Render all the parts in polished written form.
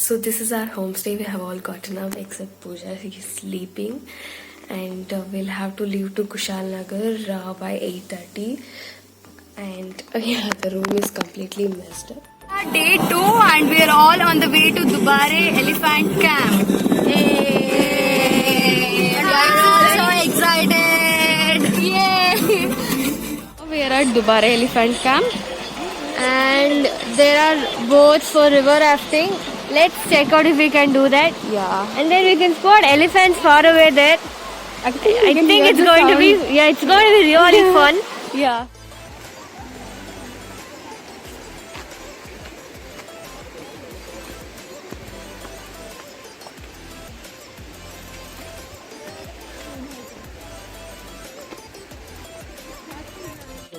So this is our homestay. We have all gotten up except Pooja. She's sleeping, and we'll have to leave to Kushal Nagar by 8:30. And yeah, the room is completely messed up. Day 2 and we are all on the way to Dubare Elephant Camp. Yay! And we are all so excited! Yay! We are at Dubare Elephant Camp, And there are boats for river rafting. Let's check out if we can do that. yeah. And then we can spot elephants far away there. I think it's going to be really fun. Yeah.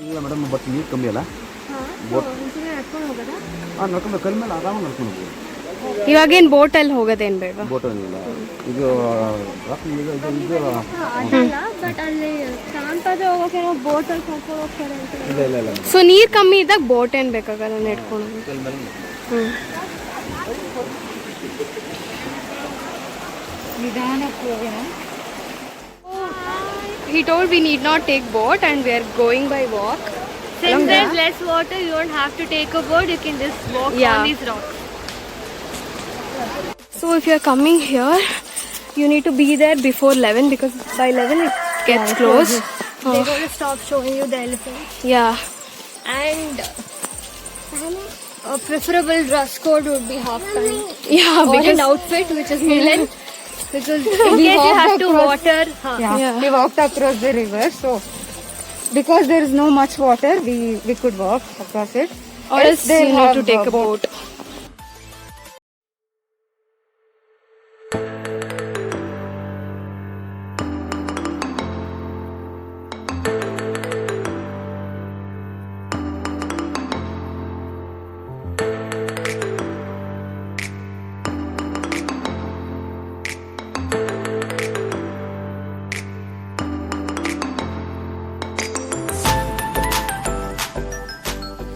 ಇಲ್ಲ madam but ನೀರು ಕಮ್ಮಿ ಅಲ್ಲ ನಡ್ಕೊಂಡು ಕಲ್ ಮೇಲೆ ಆರಾಮ ನಡ್ಕೊಂಡು ಹೋಗ್ಬೋದು ಇವಾಗೇನು ಬೋಟಲ್ಲಿ ಹೋಗೋದೇನು ಬೇಡ. ಬೋಟ್ ಏನಿಲ್ಲ ಇದು ಬಟ್ ಅಲ್ಲಿ ಶಾಂತತೆ ಹೋಗೋಕೆ ನಾವು ಬೋಟಲ್ಲಿ ಕರ್ಕೊಂಡು ಹೋಗ್ತಾರೆ ಅಂತ. ಇಲ್ಲ ಇಲ್ಲ ಇಲ್ಲ ಸೊ ನೀರು ಕಮ್ಮಿ ಇದ್ದಾಗ ಬೋಟ್ ಏನು ಬೇಕಾಗಲ್ಲ ನೆಡ್ಕೊಂಡು. ನಿಧಾನಕ್ಕೆ ಹೋಗೋಣ. He told we need not take boat and we are going by walk. Since there's less water, you don't have to take a boat. You can just walk on these rocks. So if you are coming here, you need to be there before 11 because by 11 it gets closed. They're going to stop showing you the elephants. Yeah. And a preferable dress code would be half time. Yeah, Or because an outfit which is Milan. Because in case you have to water. We walked across the river, so because there is no much water, we could walk across it. or else they you need have to take a boat.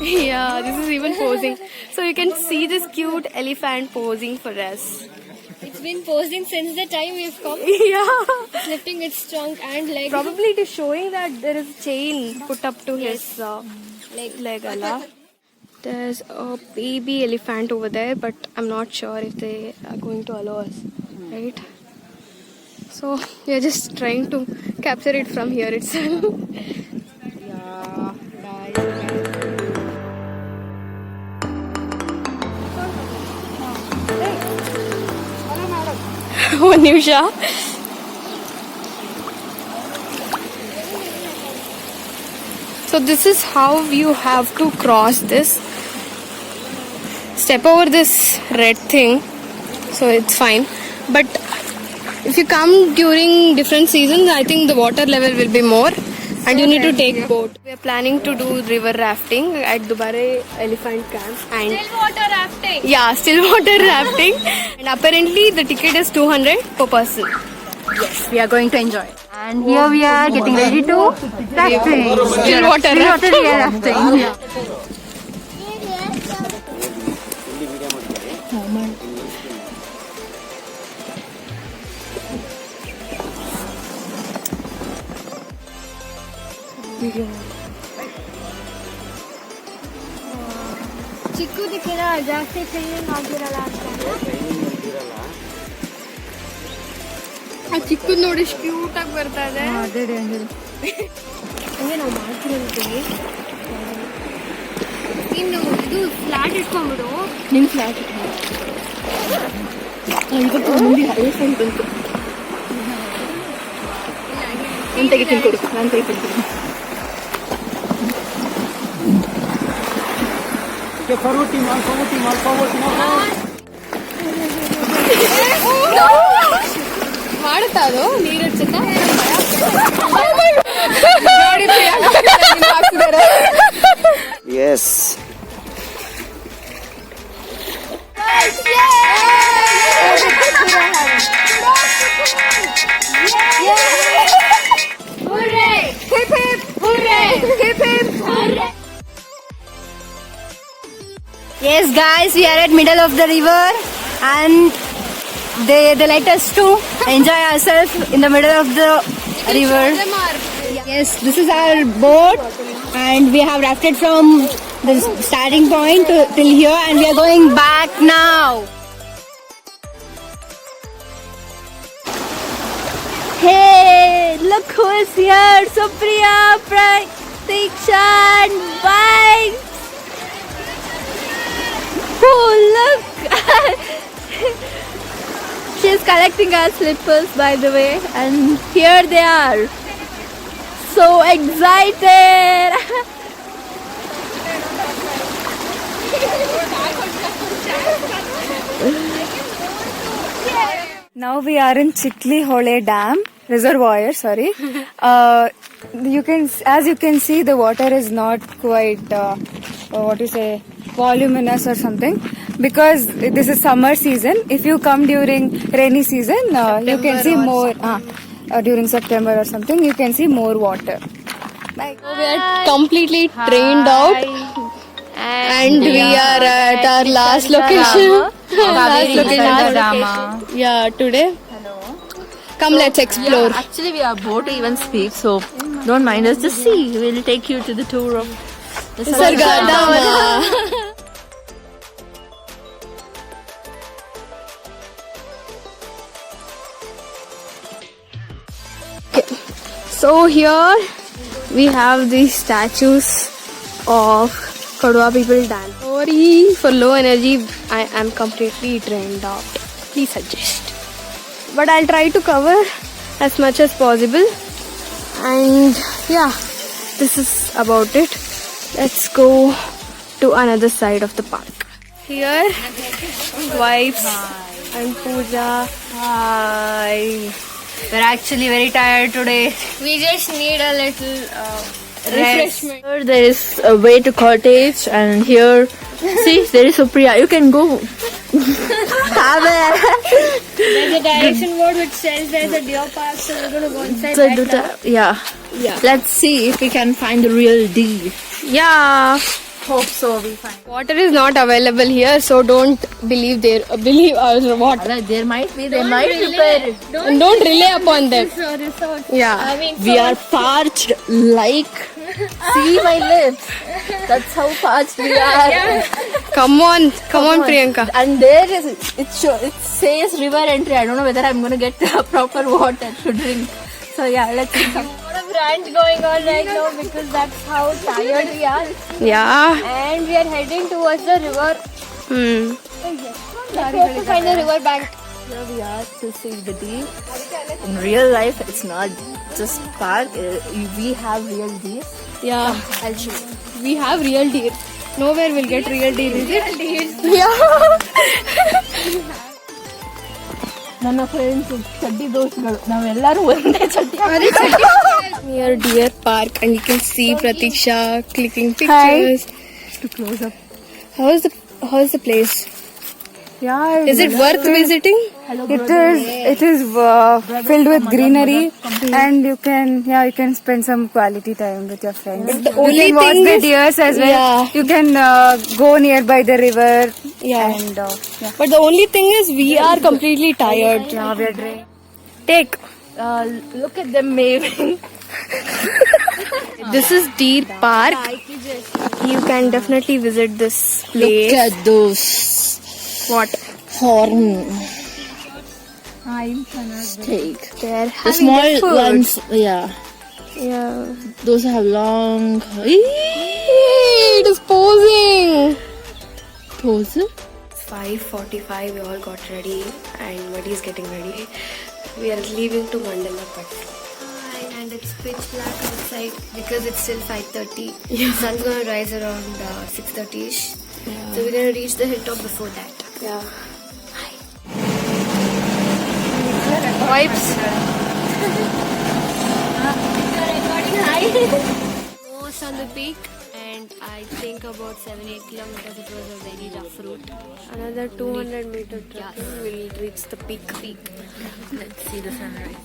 Yeah, this is even posing. So you can see this cute elephant posing for us. It's been posing since the time we've come. Yeah. Lifting its trunk and leg. Probably it is showing that there is a chain put up to his leg. Allah. There's a baby elephant over there, but I'm not sure if they are going to allow us. Right? So we are just trying to capture it from here itself. One ನಿಮಿಷ. So this is how you have to cross this. Step over this red thing, so it's fine. But if you come during different seasons, I think the water level will be more, and you need to take boat. We are planning to do river rafting at Dubare Elephant Camp, and Still water rafting. yeah, still water rafting. And apparently the ticket is 200 per person. Yes, we are going to enjoy it. And here we are getting ready to rafting. Still water rafting. We are rafting. ಚಿಕ್ಕದಕ್ಕಿನ ಜಾಸ್ತಿ training ಆಗಿರಲ್ಲ ಅಂತ. ಆ ಚಿಕ್ಕದ್ ನೋಡಿ ಎಷ್ಟು cute ಆಗಿ ಬರ್ತಾ ಇದೆ. ಅದೇ ಡೇಂಜರ್. ಹಂಗೆ ನಾವು ಮಾಡ್ತಿರೋದಕ್ಕೆ ಇನ್ನು ಇದು ಫ್ಲಾಟ್ ಇಟ್ಕೊಂಡ್ಬಿಡು. ನಿಮ್ ಫ್ಲಾಟ್ ಇವತ್ತು ಮಂದಿ ಎಲಿಫೆಂಟ್ ಬಂತು. ನಾನು ತೆಗಿತೀನಿ ಕೊಡು, ನಾನು ತೆಗಿತೀನಿ. ಮಾಡುತ್ತಾ ಅದು ನೀರು ಹಚ್ಚುತ್ತ. Yes Yes, guys, we are at middle of the river. and they let us to enjoy ourselves in the middle of the river. Yes, this is our boat, and we have rafted from the starting point till here, and we are going back now. Hey, look who is here! Supriya, Pratiksha, and Vibes. Oh, look! She's collecting our slippers, by the way, and here they are. So excited! Now we are in Chikli Hole Dam reservoir. Sorry, as you can see, the water is not quite voluminous or something, because this is summer season. If you come during rainy season, you can see more. During September or something, you can see more water. We are completely trained out, and we are at our last location. Yeah, today. Hello. Come, let's explore. Actually, we are boat even speak, so don't mind us. Just see, we'll take you to the tour of the Sargadama. Okay, so here we have these statues of Kodwa people dance. Sorry for low energy, I am completely drained out. Please adjust. But I'll try to cover as much as possible. And yeah, this is about it. Let's go to another side of the park. Here, Vibes and Pooja. Hi. We're actually very tired today. We just need a little refreshment. Here there is a way to cottage, and here, see, there is Supriya. You can go. There's a direction board which says there's a deer park, so we're going to go inside that now. Yeah. Let's see if we can find the real deal. Yeah. Hope so. We find. Water is not available here, so don't believe us or what. There might be. They might repair it. And don't rely upon them. Yeah. We are parched like. See my lips. That's how parched we are. Come on, Priyanka. And there is it says river entry. I don't know whether I'm gonna get proper water to drink. So yeah, let's see. A lot of rant going on right now because that's how tired we are. Yeah. And we are heading towards the river. Hmm. Let's hope to find the river bank. Here we are to see the deer. In real life, it's not just park. We have real deer. Yeah. I'll show you. We have real deer. Nowhere will get real deer, is it? Yeah. ನನ್ನ friends ಚಡ್ಡಿ ದೋಸ್ತಗಳು ನಾವೆಲ್ಲರೂ ಒಂದೇ ಚಡ್ಡಿ. Near Deer Park, and you can see Pratiksha clicking pictures. To close up. How's the place? Yeah. Is it worth visiting? It is filled with greenery, and you can spend some quality time with your friends. But the You only can watch thing the is- deers as well. Yeah. You can go nearby the river. Yeah. And But the only thing is we are completely tired. yeah, we are drained. Take. Look at them waving. This is Deer Park. You can definitely visit this place. Look at those What? horn steak. They're The having small their food. ones, yeah. Yeah. Those have long It is posing. toes. 5:45. We all got ready, and Muddy is getting ready. We are leaving to Mandala Patt. And it's pitch black outside because it's still 5:30. Sun's gonna rise around 6:30ish. So we're gonna reach the hilltop before that. Yeah. Vibes. Most on the peak, and I think about 7-8 kilometers. It was a very rough route. Another 200 meter trek. We'll reach the peak. Let's see the sunrise.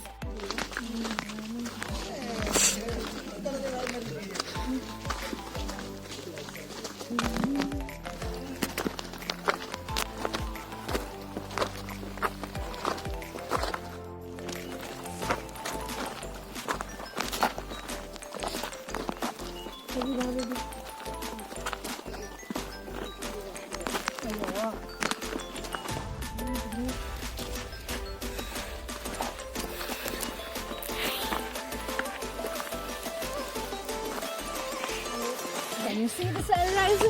you see the sunrise?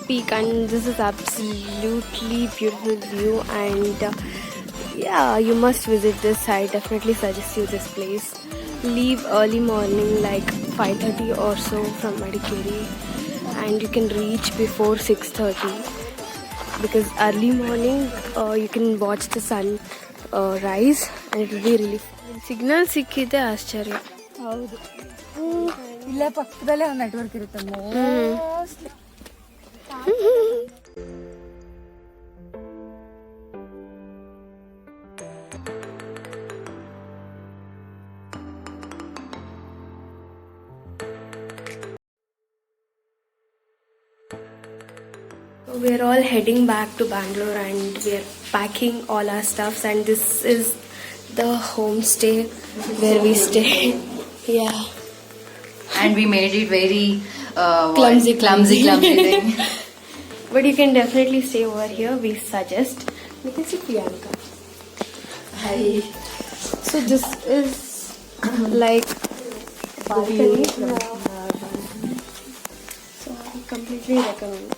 Peak, and this is absolutely beautiful view, and yeah, you must visit this. I definitely suggest you this place. Leave early morning like 5:30 or so from Madikeri, and you can reach before 6:30 because early morning you can watch the sun rise, and it will be really fun. Signal ಸಿಕ್ಕಿದೆ ಆಶ್ಚರ್ಯ. ಹೌದು ಇಲ್ಲೇ ಪಕ್ಕದಲ್ಲೇ ಒಂದು network ಇರುತ್ತೆ mostly. We are all heading back to Bangalore, and we are packing all our stuffs, and this is the homestay where we stay. Yeah. And we made it very Clumsy thing. But you can definitely stay over here, we suggest. You can see Priyanka. Hi. So this is like balcony. So I completely recommend.